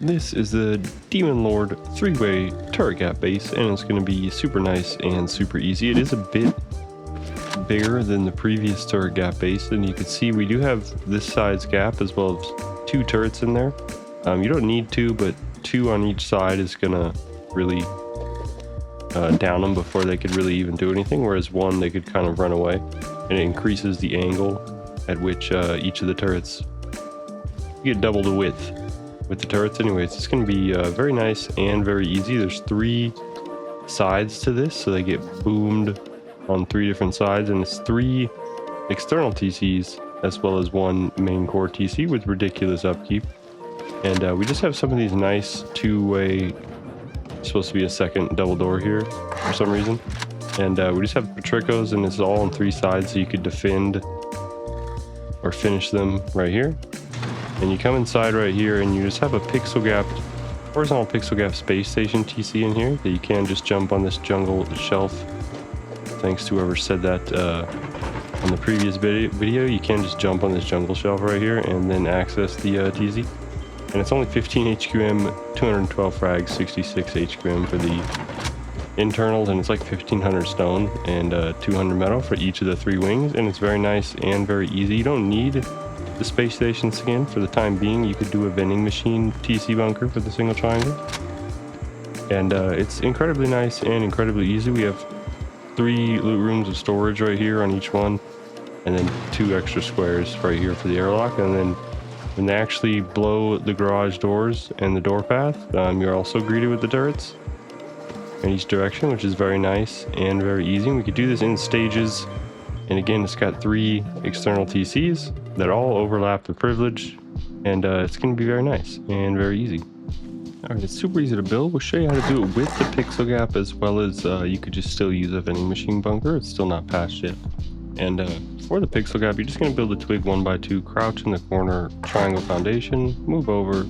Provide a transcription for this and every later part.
This is the Demon Lord 3-way turret gap base, and it's going to be super nice and super easy. It is a bit bigger than the previous turret gap base, and you can see we do have this size gap as well as 2 turrets in there. You don't need 2, but 2 on each side is going to really down them before they could really even do anything, whereas 1 they could kind of run away, and it increases the angle at which each of the turrets get double the width with the turrets. Anyways, it's going to be very nice and very easy. There's 3 sides to this, so they get boomed on 3 different sides, and it's 3 external TCs as well as 1 main core TC with ridiculous upkeep. And we just have some of these nice 2-way, supposed to be a second double door here for some reason, and we just have Patricos, and it's all on 3 sides, so you could defend or finish them right here. And you come inside right here, and you just have a pixel gap, horizontal pixel gap space station TC in here that you can just jump on this jungle shelf. Thanks to whoever said that on the previous video, you can just jump on this jungle shelf right here and then access the TC. And it's only 15 HQM, 212 frags, 66 HQM for the internals, and it's like 1500 stone and 200 metal for each of the 3 wings, and it's very nice and very easy. You don't need the space station skin for the time being. You could do a vending machine TC bunker for the single triangle, and it's incredibly nice and incredibly easy. We have 3 loot rooms of storage right here on each one, and then 2 extra squares right here for the airlock. And then when they actually blow the garage doors and the door path, you're also greeted with the turrets in each direction, which is very nice and very easy. We could do this in stages, and again, it's got 3 external TCs that all overlap the privilege, and it's going to be very nice and very easy. Alright, it's super easy to build. We'll show you how to do it with the pixel gap, as well as you could just still use a vending machine bunker. It's still not patched yet. And for the pixel gap, you're just going to build a twig 1x2, crouch in the corner, triangle foundation, move over,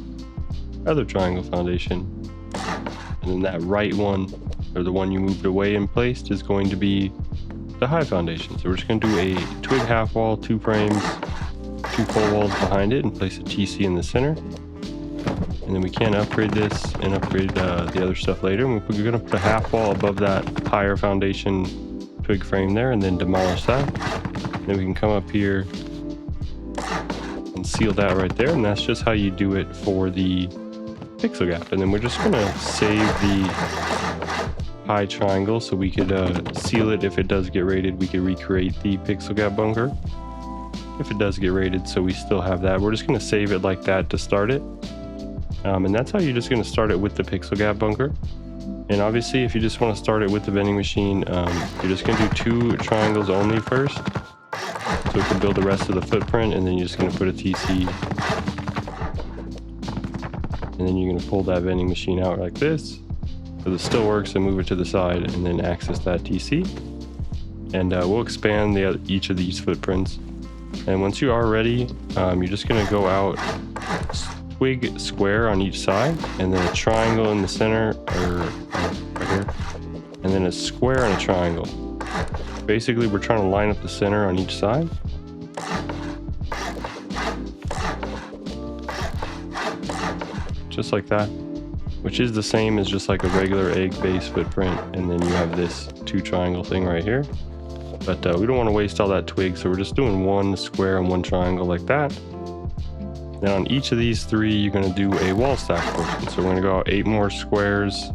other triangle foundation, and then that right one, or the one you moved away and placed, is going to be the high foundation. So we're just going to do a twig half wall, 2 frames, 2 full walls behind it, and place a TC in the center. And then we can upgrade this and upgrade the other stuff later. And we're going to put a half wall above that higher foundation twig frame there, and then demolish that. And then we can come up here and seal that right there, and that's just how you do it for the pixel gap. And then we're just going to save the high triangle so we could seal it. If it does get raided, we could recreate the pixel gap bunker if it does get raided, so we still have that. We're just going to save it like that to start it, and that's how you're just going to start it with the pixel gap bunker. And obviously, if you just want to start it with the vending machine, you're just going to do 2 triangles only first, so we can build the rest of the footprint, and then you're just going to put a TC, and then you're going to pull that vending machine out like this, so it still works, and move it to the side, and then access that TC. And we'll expand each of these footprints. And once you are ready, you're just going to go out, twig square on each side, and then a triangle in the center, or right here, and then a square and a triangle. Basically, we're trying to line up the center on each side. Just like that, which is the same as just like a regular egg base footprint. And then you have this 2 triangle thing right here. But we don't want to waste all that twig, so we're just doing 1 square and 1 triangle like that. Then on each of these 3, you're going to do a wall stack portion. So we're going to go out 8 more squares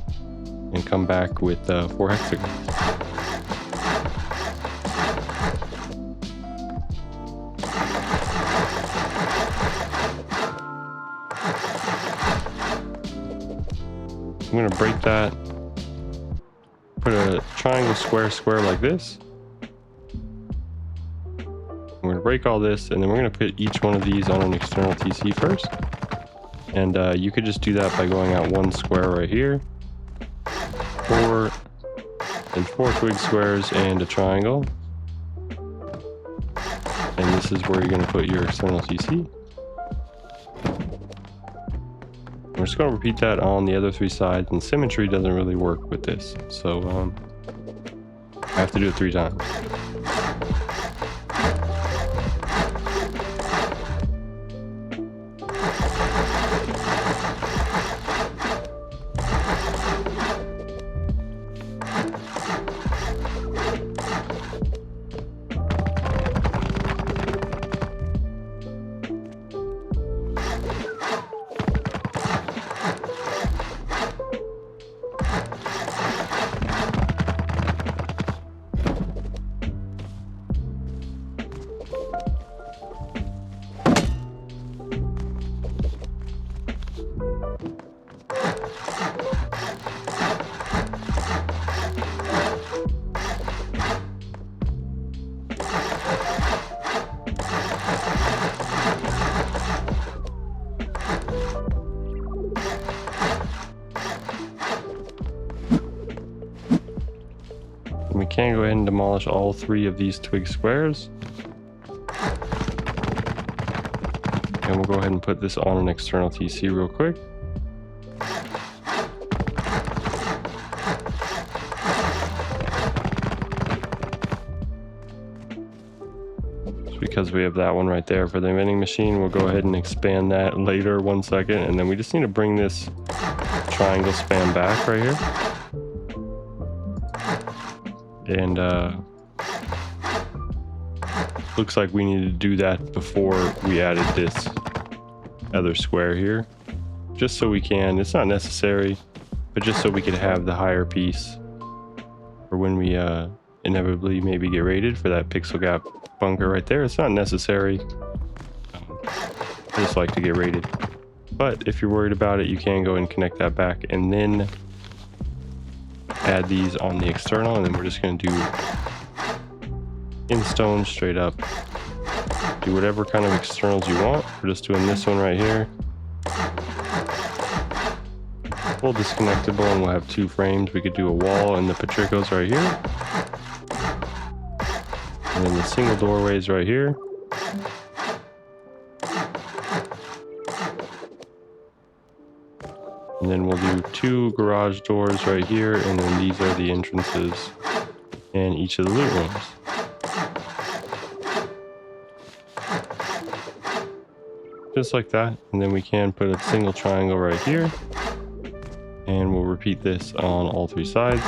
and come back with 4 hexagons. I'm going to break that, put a triangle square like this. We're going to break all this, and then we're going to put each one of these on an external TC first. And you could just do that by going out 1 square right here, 4 twig squares and a triangle. And this is where you're going to put your external TC. We're just going to repeat that on the other 3 sides, and symmetry doesn't really work with this, so I have to do it 3 times. can go ahead and demolish all 3 of these twig squares. And we'll go ahead and put this on an external TC real quick. Because we have that one right there for the vending machine, we'll go ahead and expand that later, 1 second, and then we just need to bring this triangle span back right here. And looks like we need to do that before we added this other square here, just so we can, it's not necessary, but just so we could have the higher piece for when we inevitably maybe get raided for that pixel gap bunker right there. It's not necessary. I just like to get raided, but if you're worried about it, you can go and connect that back and then add these on the external, and then we're just going to do in stone straight up. Do whatever kind of externals you want. We're just doing this one right here, full disconnectable, and we'll have 2 frames. We could do a wall and the Patricos right here, and then the single doorways right here. And then we'll do 2 garage doors right here, and then these are the entrances and each of the loot rooms. Just like that. And then we can put a single triangle right here, and we'll repeat this on all 3 sides.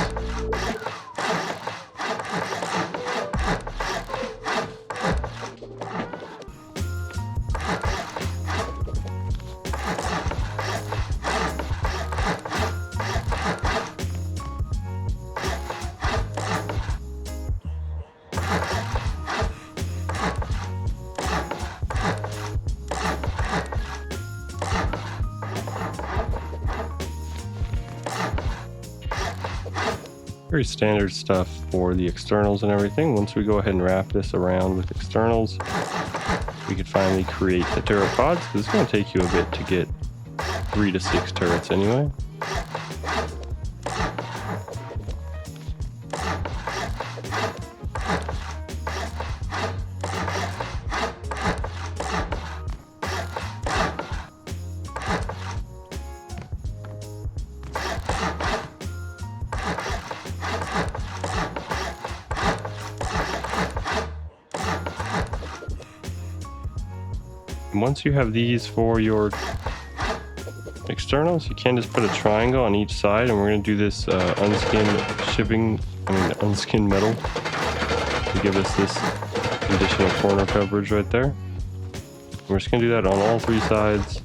Very standard stuff for the externals and everything. Once we go ahead and wrap this around with externals, we could finally create the turret pods, because it's going to take you a bit to get 3 to 6 turrets anyway. And once you have these for your externals, you can just put a triangle on each side, and we're going to do this unskinned metal to give us this additional corner coverage right there. We're just going to do that on all 3 sides.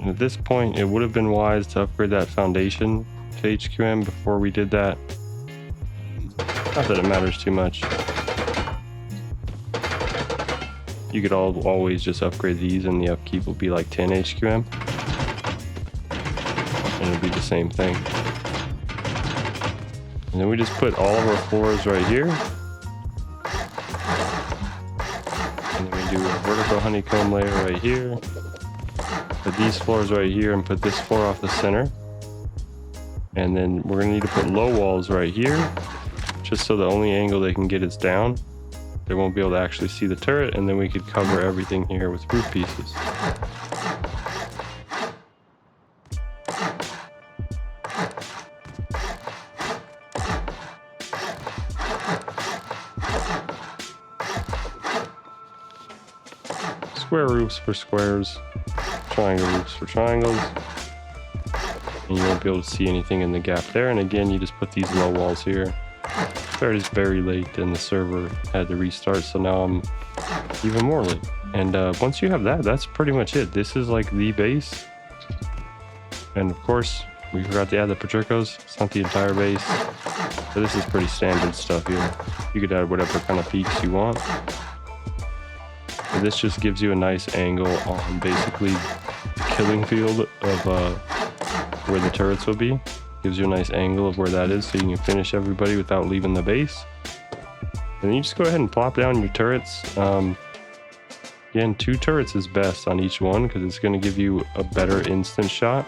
At this point, it would have been wise to upgrade that foundation to HQM before we did that. Not that it matters too much. You could always just upgrade these, and the upkeep will be like 10 HQM. And it'll be the same thing. And then we just put all of our floors right here. And then we do a vertical honeycomb layer right here. Put these floors right here and put this floor off the center. And then we're gonna need to put low walls right here, just so the only angle they can get is down. They won't be able to actually see the turret, and then we could cover everything here with roof pieces. Square roofs for squares, triangle roofs for triangles, and you won't be able to see anything in the gap there. And again, you just put these low walls here. It is very late and the server had to restart, so now I'm even more late. And once you have that, that's pretty much it. This is like the base. And of course, we forgot to add the Patricos. It's not the entire base, but this is pretty standard stuff here. You could add whatever kind of peaks you want. And this just gives you a nice angle on basically the killing field of where the turrets will be. Gives you a nice angle of where that is, so you can finish everybody without leaving the base. And then you just go ahead and plop down your turrets. Again, 2 turrets is best on each one because it's going to give you a better instant shot.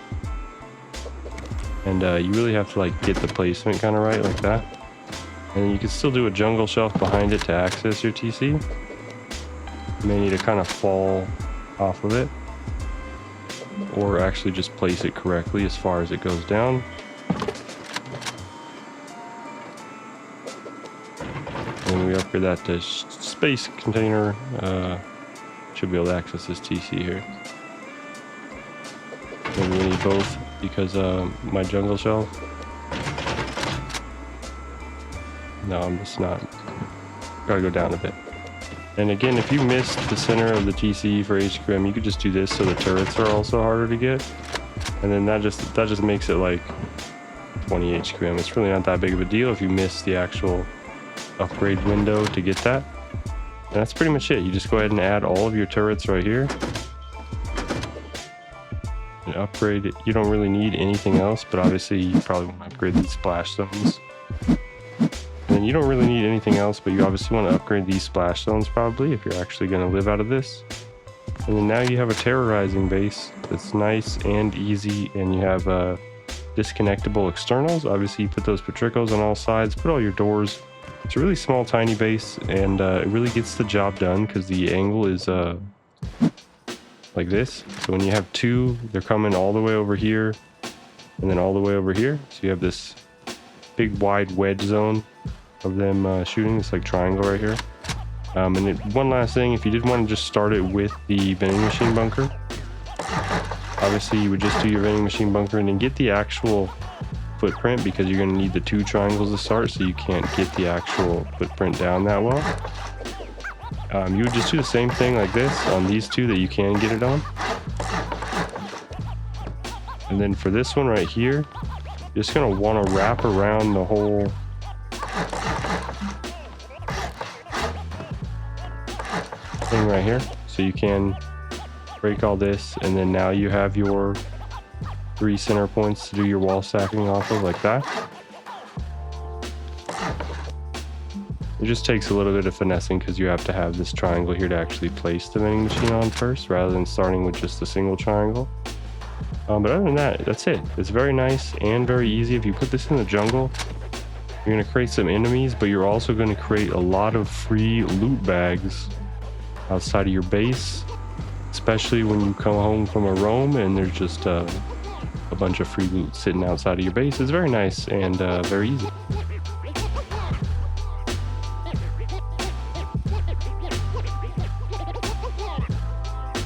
And you really have to like get the placement kind of right like that. And you can still do a jungle shelf behind it to access your TC. You may need to kind of fall off of it, or actually just place it correctly as far as it goes down. And we upgrade that to space container. Should be able to access this TC here. And we need both because my jungle shelf. No, I'm just not. Gotta go down a bit. And again, if you missed the center of the TC for HQM, you could just do this so the turrets are also harder to get. And then that just makes it like 20 HQM. It's really not that big of a deal if you miss the actual upgrade window to get that. And that's pretty much it. You just go ahead and add all of your turrets right here. And upgrade it. You don't really need anything else, but obviously you probably want to upgrade these splash zones. And you don't really need anything else, but you obviously want to upgrade these splash zones probably if you're actually going to live out of this. And then now you have a terrorizing base that's nice and easy, and you have disconnectable externals. Obviously you put those patricos on all sides, put all your doors. It's a really small, tiny base, and it really gets the job done because the angle is like this. So when you have 2, they're coming all the way over here and then all the way over here. So you have this big wide wedge zone of them shooting. This like triangle right here. And then one last thing, if you did want to just start it with the vending machine bunker, obviously you would just do your vending machine bunker and then get the actual footprint, because you're going to need the 2 triangles to start, so you can't get the actual footprint down that well. You would just do the same thing like this on these 2 that you can get it on. And then for this one right here, you're just going to want to wrap around the whole thing right here, so you can break all this, and then now you have your 3 center points to do your wall stacking off of like that. It just takes a little bit of finessing because you have to have this triangle here to actually place the vending machine on first, rather than starting with just a single triangle. But other than that, that's it. It's very nice and very easy. If you put this in the jungle, you're going to create some enemies, but you're also going to create a lot of free loot bags outside of your base, especially when you come home from a roam and there's just a bunch of free loot sitting outside of your base. It's very nice and very easy.